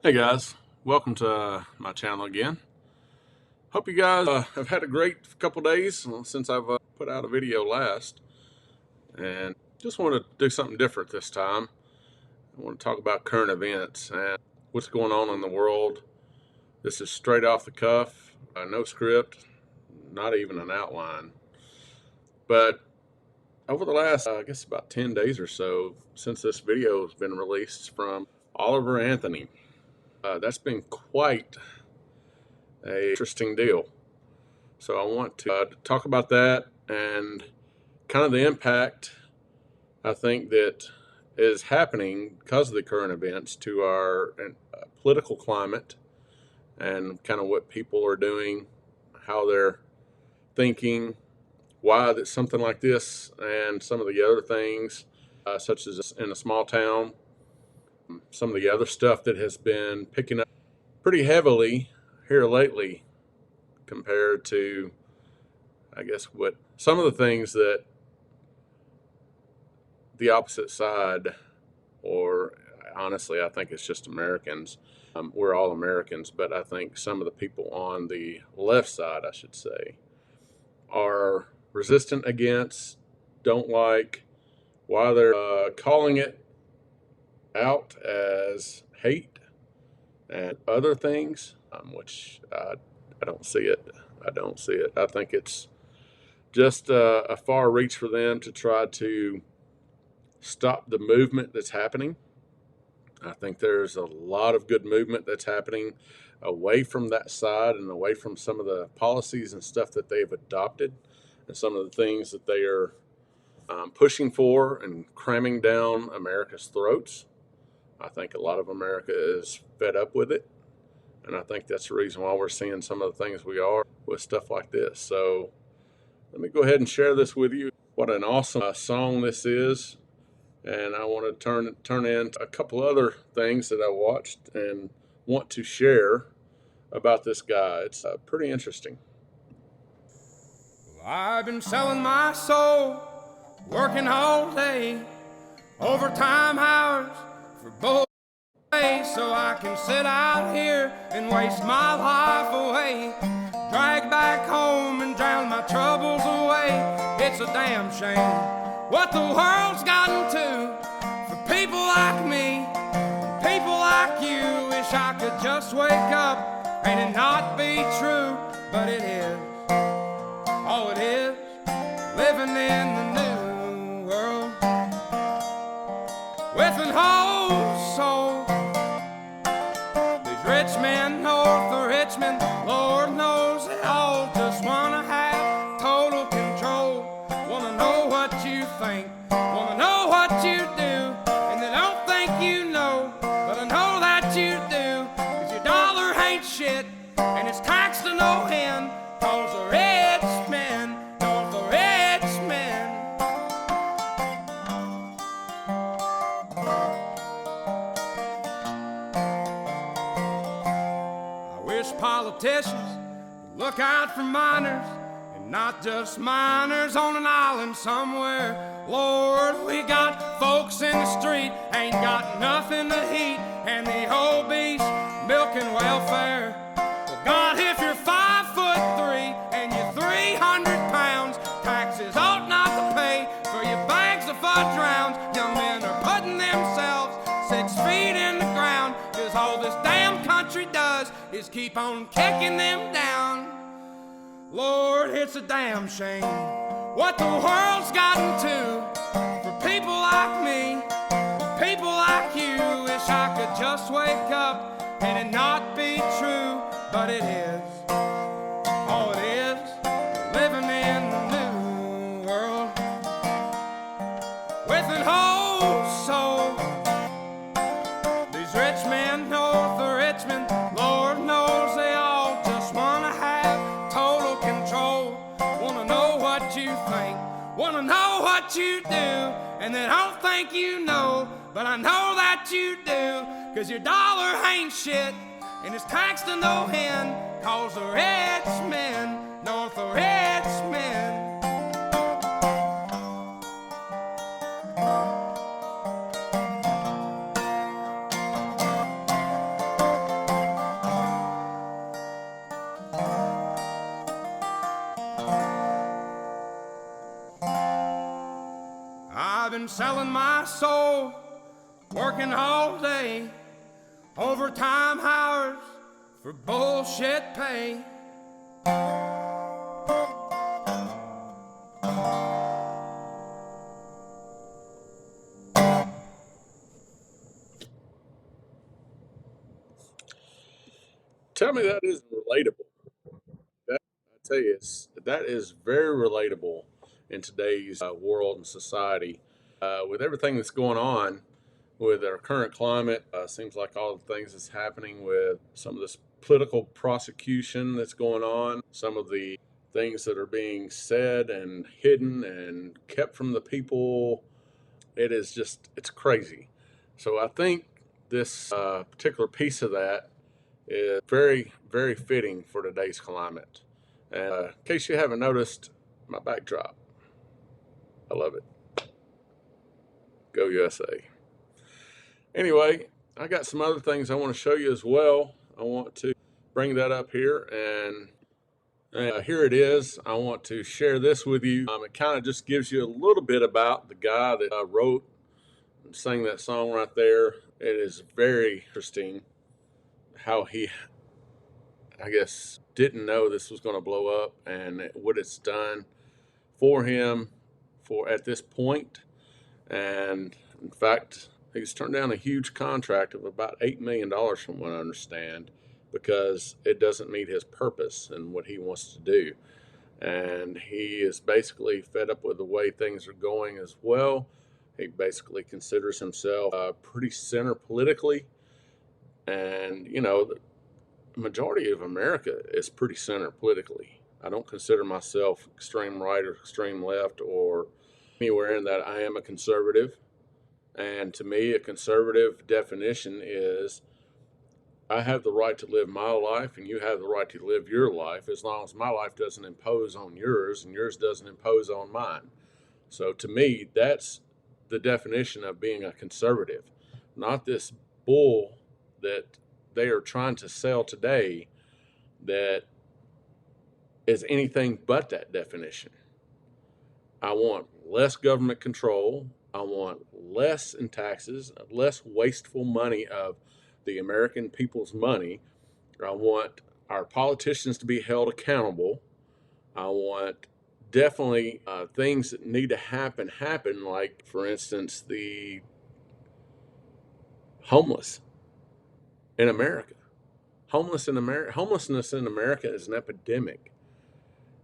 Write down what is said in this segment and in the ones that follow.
Hey guys, welcome to my channel again. Hope you guys have had a great couple days since I've put out a video last, and just want to do something different this time. I want to talk about current events and what's going on in the world. This is straight off the cuff, no script, not even an outline. But over the last, I guess about 10 days or so since this video has been released from Oliver Anthony, that's been quite a interesting deal. So I want to talk about that and kind of the impact I think that is happening because of the current events to our political climate and kind of what people are doing, how they're thinking, why that something like this and some of the other things, such as in a small town, some of the other stuff that has been picking up pretty heavily here lately compared to, I guess, what some of the things that the opposite side, or honestly, I think it's just Americans. We're all Americans, but I think some of the people on the left side, I should say, are resistant against, don't like, why they're calling it out as hate and other things, which I don't see it. I don't see it. I think it's just a far reach for them to try to stop the movement that's happening. I think there's a lot of good movement that's happening away from that side and away from some of the policies and stuff that they've adopted and some of the things that they are pushing for and cramming down America's throats. I think a lot of America is fed up with it. And I think that's the reason why we're seeing some of the things we are with stuff like this. So let me go ahead and share this with you. What an awesome song this is. And I want to turn in a couple other things that I watched and want to share about this guy. It's pretty interesting. I've been selling my soul, working all day, overtime hours for both days, so I can sit out here and waste my life away, drag back home and drown my troubles away. It's a damn shame what the world's gotten to for people like me, people like you. Wish I could just wake up and it not be true, but it is. Oh, it is living in the new world with an whole soul. These rich men north of Richmond, Lord knows they all just wanna have total control. Wanna know what you think, wanna know what you do, and they don't think you know, but I know that you do. 'Cause your dollar ain't shit, and it's taxed to no end, 'cause the rich men, north of Richmond. I wish politicians would look out for minors, and not just minors on an island somewhere. Lord, we got folks in the street, ain't got nothing to eat, and the obese milking welfare. Well, God, if you're 5'3" and you're 300 pounds, taxes ought not to pay for your bags of fudge rounds. Young men are putting themselves 6 feet in the ground, 'cause all this damn country does is keep on kicking them down. Lord, it's a damn shame what the world's gotten to for people like me, people like you. Wish I could just wake up and it not be true, but it is. Oh, it is living in the new world with an whole soul. These rich men north of Richmond, Lord knows they all just wanna have total control. Wanna know what you think, wanna know what you do, and they don't think you know, but I know that you do. 'Cause your dollar ain't shit, and it's taxed to no end, 'cause the rich men, north of Richmond. I'm selling my soul, working all day, overtime hours for bullshit pay. Tell me that isn't relatable. I tell you, that is very relatable in today's world and society. With everything that's going on with our current climate, seems like all the things that's happening with some of this political prosecution that's going on, some of the things that are being said and hidden and kept from the people. It's crazy. So I think this particular piece of that is very, very fitting for today's climate. And in case you haven't noticed, my backdrop, I love it. Go USA. Anyway, I got some other things I want to show you as well. I want to bring that up here, and here it is. I want to share this with you. It kind of just gives you a little bit about the guy that wrote and sang that song right there. It is very interesting how he, I guess, didn't know this was going to blow up and what it's done for him for at this point. And in fact, he's turned down a huge contract of about $8 million from what I understand, because it doesn't meet his purpose and what he wants to do. And he is basically fed up with the way things are going as well. He basically considers himself pretty center politically. And, you know, the majority of America is pretty center politically. I don't consider myself extreme right or extreme left or anywhere in that. I am a conservative. And to me, a conservative definition is I have the right to live my life and you have the right to live your life, as long as my life doesn't impose on yours and yours doesn't impose on mine. So to me, that's the definition of being a conservative, not this bull that they are trying to sell today that is anything but that definition. I want less government control. I want less in taxes, less wasteful money of the American people's money. I want our politicians to be held accountable. I want definitely things that need to happen, like, for instance, the homeless in America. Homelessness in America is an epidemic.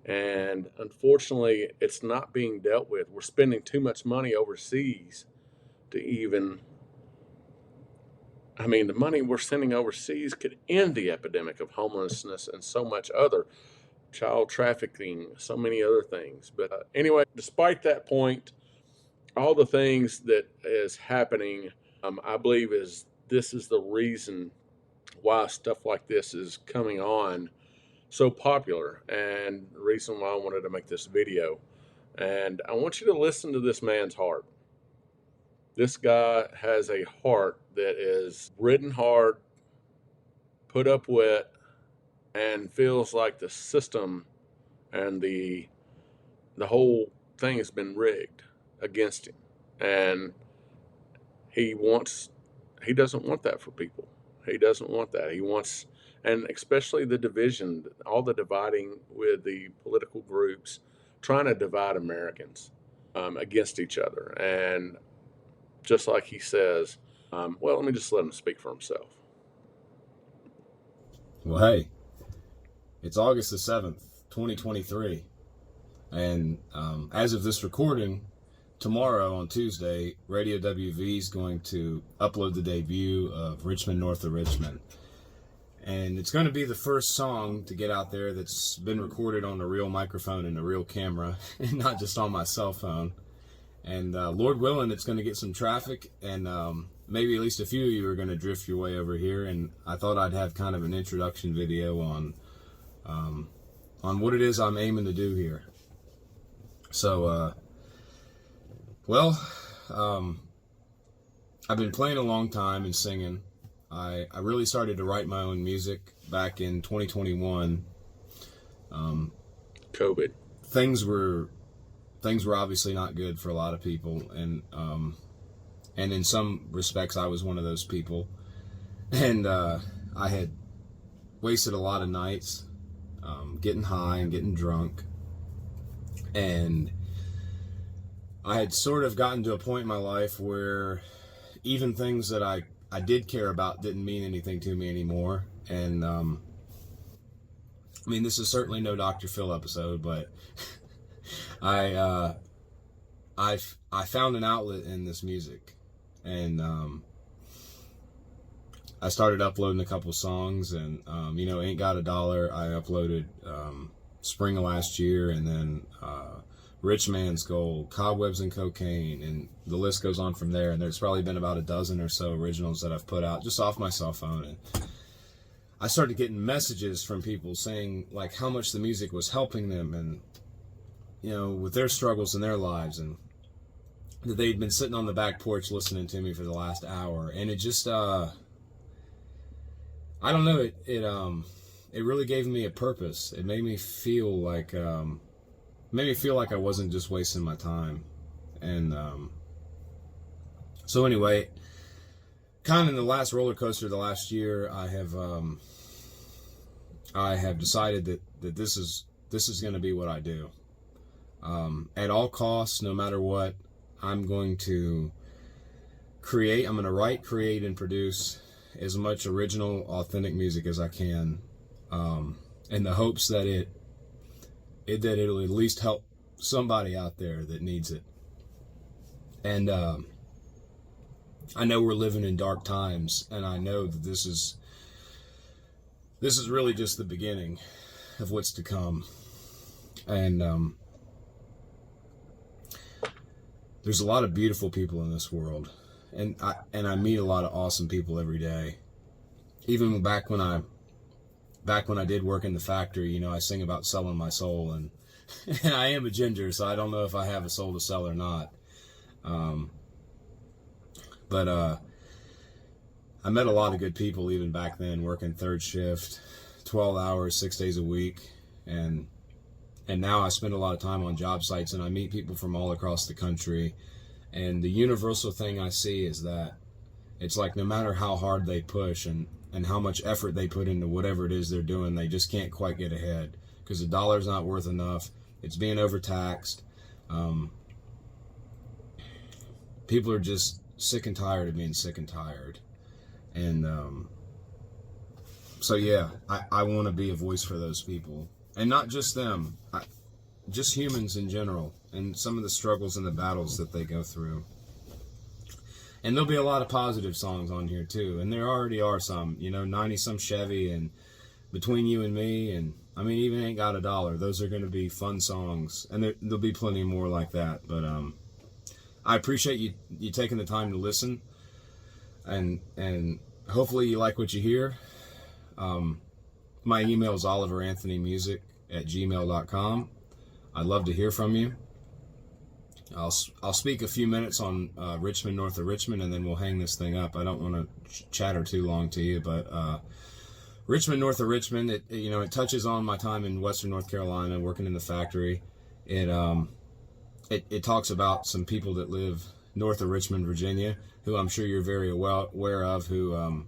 And unfortunately, it's not being dealt with. We're spending too much money overseas to even, the money we're sending overseas could end the epidemic of homelessness and so much other, child trafficking, so many other things. But anyway, despite that point, all the things that is happening, I believe this is the reason why stuff like this is coming on so popular, and the reason why I wanted to make this video. And I want you to listen to this man's heart. This guy has a heart that is ridden hard, put up wet, and feels like the system and the whole thing has been rigged against him. And he doesn't want that for people. He doesn't want that. He wants, and especially the division, all the dividing with the political groups, trying to divide Americans against each other. And just like he says, well, let me just let him speak for himself. Well, hey, it's August the 7th, 2023. And as of this recording, tomorrow on Tuesday, Radio WV is going to upload the debut of Richmond North of Richmond. And it's going to be the first song to get out there that's been recorded on a real microphone and a real camera, and not just on my cell phone. And Lord willing, it's going to get some traffic, and maybe at least a few of you are going to drift your way over here. And I thought I'd have kind of an introduction video on what it is I'm aiming to do here. So, I've been playing a long time and singing. I really started to write my own music back in 2021. COVID. Things were things were obviously not good for a lot of people, and in some respects I was one of those people, and I had wasted a lot of nights getting high and getting drunk, and I had sort of gotten to a point in my life where even things that I did care about didn't mean anything to me anymore. And I mean, this is certainly no Dr. Phil episode, but I found an outlet in this music, and I started uploading a couple songs, and Ain't Got a Dollar I uploaded spring of last year, and then Rich Man's Gold, Cobwebs and Cocaine, and the list goes on from there. And there's probably been about a dozen or so originals that I've put out just off my cell phone. And I started getting messages from people saying like how much the music was helping them, and with their struggles in their lives, and that they'd been sitting on the back porch listening to me for the last hour. And it just I don't know, it really gave me a purpose. It made me feel like I wasn't just wasting my time. And so anyway, kind of in the last roller coaster of the last year, I have decided that this is going to be what I do. At all costs, no matter what, I'm going to create. I'm going to write, create, and produce as much original, authentic music as I can, in the hopes that it'll at least help somebody out there that needs it. And I know we're living in dark times, and I know that this is really just the beginning of what's to come. And there's a lot of beautiful people in this world, and I meet a lot of awesome people every day. Even back when I did work in the factory, I sing about selling my soul, and I am a ginger, so I don't know if I have a soul to sell or not. But I met a lot of good people even back then, working third shift, 12 hours, 6 days a week, and now I spend a lot of time on job sites, and I meet people from all across the country. And the universal thing I see is that it's like no matter how hard they push and how much effort they put into whatever it is they're doing, they just can't quite get ahead because the dollar's not worth enough. It's being overtaxed. People are just sick and tired of being sick and tired. And so yeah, I want to be a voice for those people. And not just them, just humans in general, and some of the struggles and the battles that they go through. And there'll be a lot of positive songs on here too, and there already are some, 90-some Chevy, and Between You and Me, and I mean, even Ain't Got a Dollar. Those are going to be fun songs, and there'll be plenty more like that. But I appreciate you taking the time to listen, and hopefully you like what you hear. My email is oliveranthonymusic@gmail.com. I'd love to hear from you. I'll speak a few minutes on Richmond, north of Richmond, and then we'll hang this thing up. I don't want to chatter too long to you, but Richmond, north of Richmond, it touches on my time in Western North Carolina, working in the factory. It talks about some people that live north of Richmond, Virginia, who I'm sure you're very aware of, who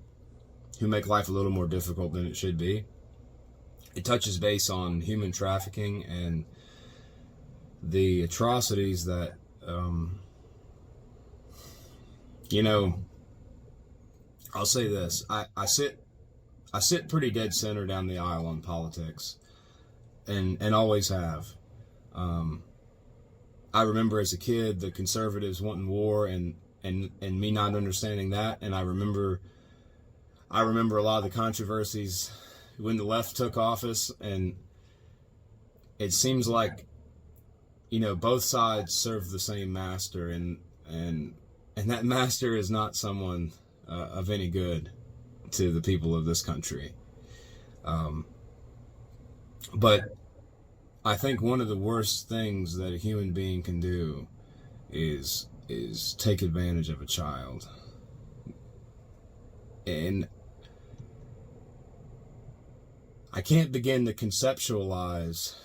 make life a little more difficult than it should be. It touches base on human trafficking and the atrocities that, I'll say this. I sit pretty dead center down the aisle on politics, and always have. I remember as a kid the conservatives wanting war and me not understanding that, and I remember a lot of the controversies when the left took office, and it seems like both sides serve the same master, and that master is not someone of any good to the people of this country. But I think one of the worst things that a human being can do is take advantage of a child. And I can't begin to conceptualize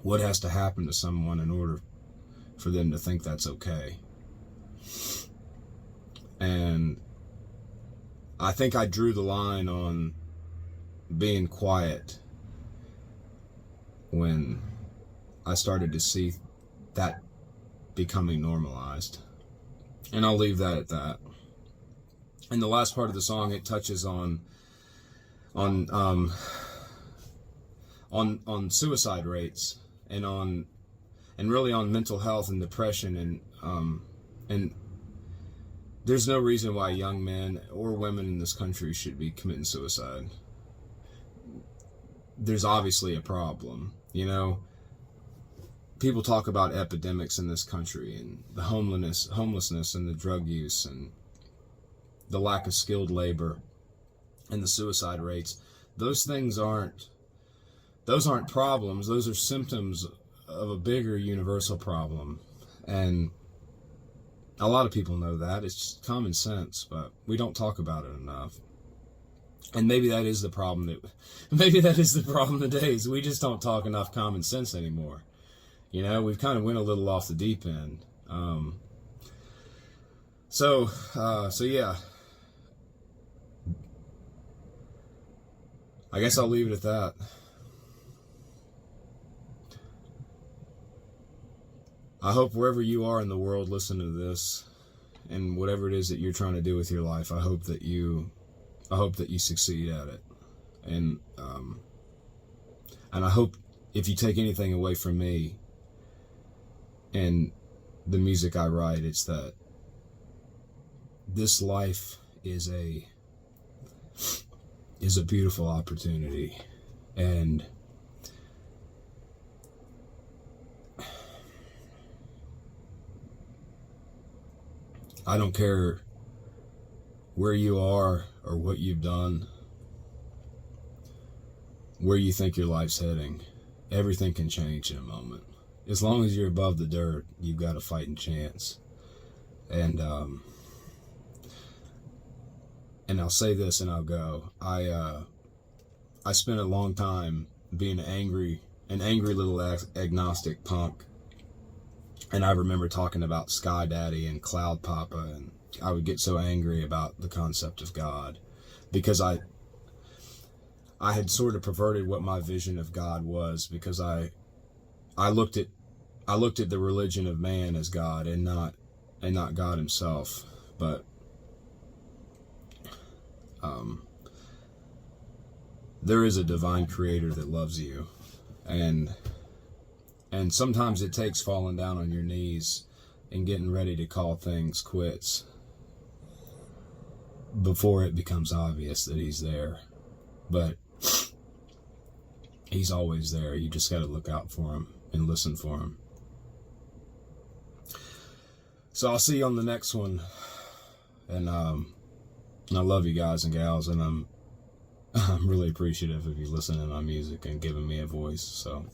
What has to happen to someone in order for them to think that's okay? And I think I drew the line on being quiet when I started to see that becoming normalized. And I'll leave that at that. In the last part of the song, it touches on suicide rates and really on mental health and depression, and there's no reason why young men or women in this country should be committing suicide. There's obviously a problem, you know. People talk about epidemics in this country and the homelessness and the drug use and the lack of skilled labor and the suicide rates. Those things aren't problems. Those are symptoms of a bigger universal problem. And a lot of people know that. It's just common sense, but we don't talk about it enough. And maybe that is the problem today, is we just don't talk enough common sense anymore. You know, we've kind of went a little off the deep end. So yeah. I guess I'll leave it at that. I hope wherever you are in the world listening to this, and whatever it is that you're trying to do with your life, I hope that you succeed at it. And I hope if you take anything away from me and the music I write, it's that this life is a beautiful opportunity, and I don't care where you are or what you've done, where you think your life's heading. Everything can change in a moment. As long as you're above the dirt, you've got a fighting chance. And I'll say this and I'll go. I spent a long time being an angry little agnostic punk. And I remember talking about Sky Daddy and Cloud Papa, and I would get so angry about the concept of God because I had sort of perverted what my vision of God was, because I looked at the religion of man as God and not God himself. But there is a divine creator that loves you, and sometimes it takes falling down on your knees and getting ready to call things quits before it becomes obvious that he's there. But he's always there. You just got to look out for him and listen for him. So I'll see you on the next one. And I love you guys and gals, and I'm really appreciative of you listening to my music and giving me a voice. So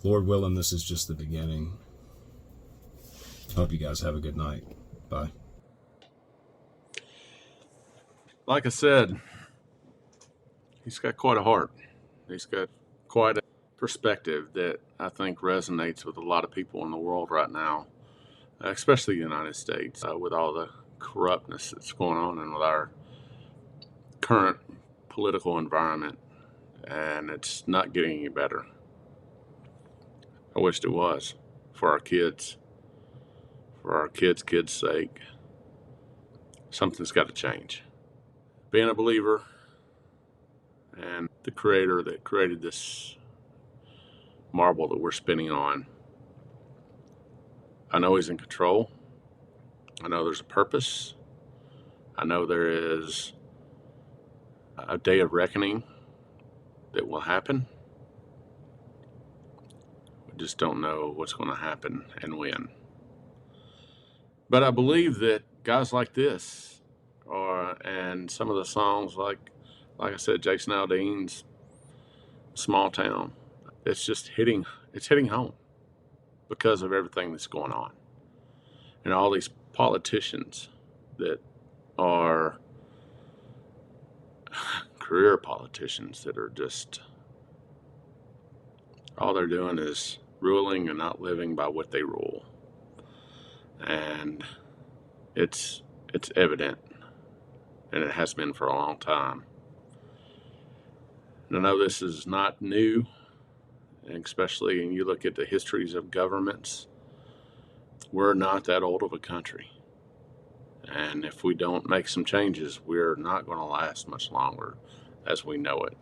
Lord willing, this is just the beginning. Hope you guys have a good night. Bye. Like I said, he's got quite a heart. He's got quite a perspective that I think resonates with a lot of people in the world right now, especially the United States, with all the corruptness that's going on and with our current political environment. And it's not getting any better. I wished it was, for our kids' sake. Something's got to change. Being a believer and the creator that created this marble that we're spinning on, I know he's in control. I know there's a purpose. I know there is a day of reckoning that will happen. We just don't know what's going to happen and when. But I believe that guys like this, and some of the songs like I said, Jason Aldean's Small Town, it's hitting home because of everything that's going on. And all these politicians that are career politicians that are just All they're doing is ruling and not living by what they rule. And it's evident, and it has been for a long time. And I know this is not new, and especially when you look at the histories of governments, we're not that old of a country. And if we don't make some changes, we're not going to last much longer as we know it.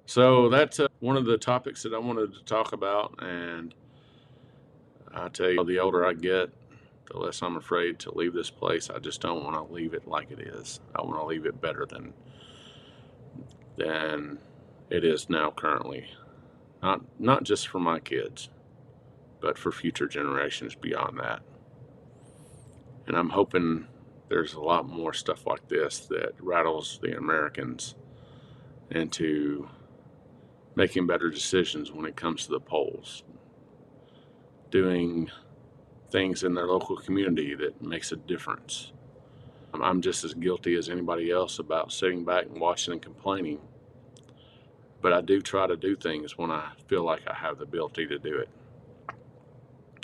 So that's one of the topics that I wanted to talk about. And I tell you, the older I get, the less I'm afraid to leave this place. I just don't want to leave it like it is. I want to leave it better than it is now currently. Not just for my kids, but for future generations beyond that. And I'm hoping there's a lot more stuff like this that rattles the Americans into making better decisions when it comes to the polls, doing things in their local community that makes a difference. I'm just as guilty as anybody else about sitting back and watching and complaining, but I do try to do things when I feel like I have the ability to do it.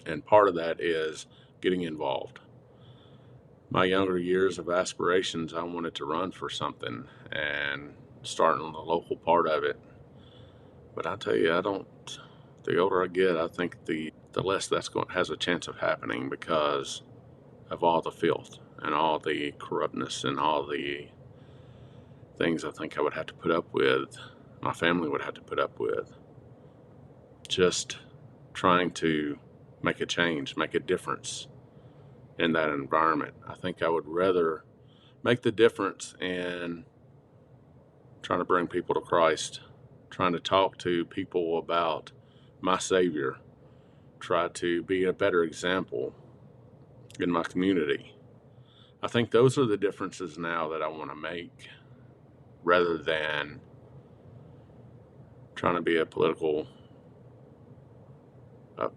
And part of that is getting involved. My younger years of aspirations, I wanted to run for something and start in the local part of it. But I tell you, the older I get, I think the less has a chance of happening because of all the filth and all the corruptness and all the things I think I would have to put up with, my family would have to put up with, just trying to make a change, make a difference in that environment. I think I would rather make the difference in trying to bring people to Christ, trying to talk to people about my Savior, try to be a better example in my community. I think those are the differences now that I want to make, rather than trying to be a political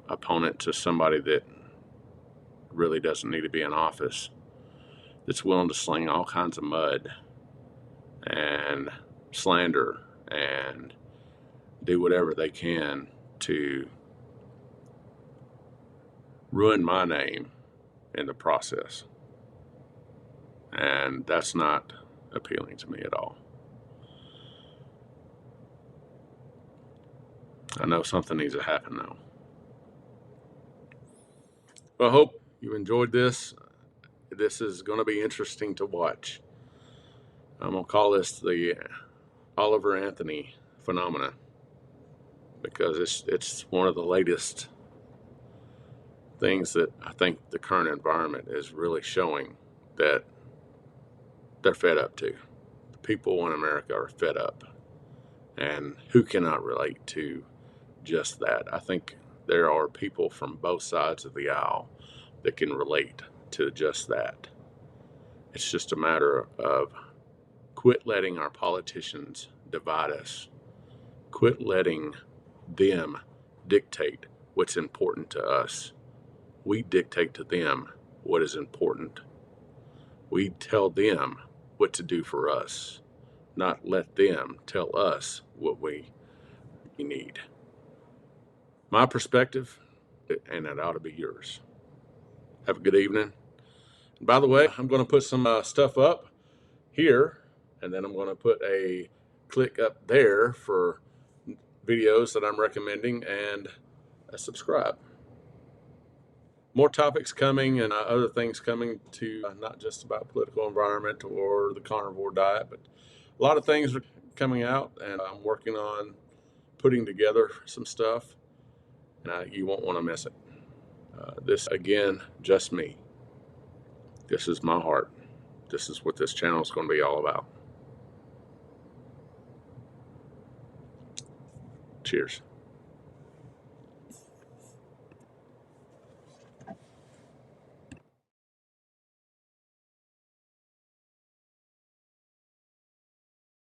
opponent to somebody that really doesn't need to be in office, that's willing to sling all kinds of mud and slander and do whatever they can to ruin my name in the process. And that's not appealing to me at all. I know something needs to happen now. Well, I hope you enjoyed this. This is going to be interesting to watch. I'm going to call this the Oliver Anthony phenomenon, because it's one of the latest things that I think the current environment is really showing that they're fed up to. The people in America are fed up. And who cannot relate to just that? I think there are people from both sides of the aisle that can relate to just that. It's just a matter of quit letting our politicians divide us. Quit letting them dictate what's important to us. We dictate to them what is important. We tell them what to do for us, not let them tell us what we need. My perspective, and it ought to be yours. Have a good evening. And by the way, I'm going to put some stuff up here, and then I'm going to put a click up there for videos that I'm recommending, and subscribe. More topics coming, and other things coming to not just about political environment or the carnivore diet, but a lot of things are coming out, and I'm working on putting together some stuff, and you won't want to miss it. This, again, just me. This is my heart. This is what this channel is going to be all about. Cheers.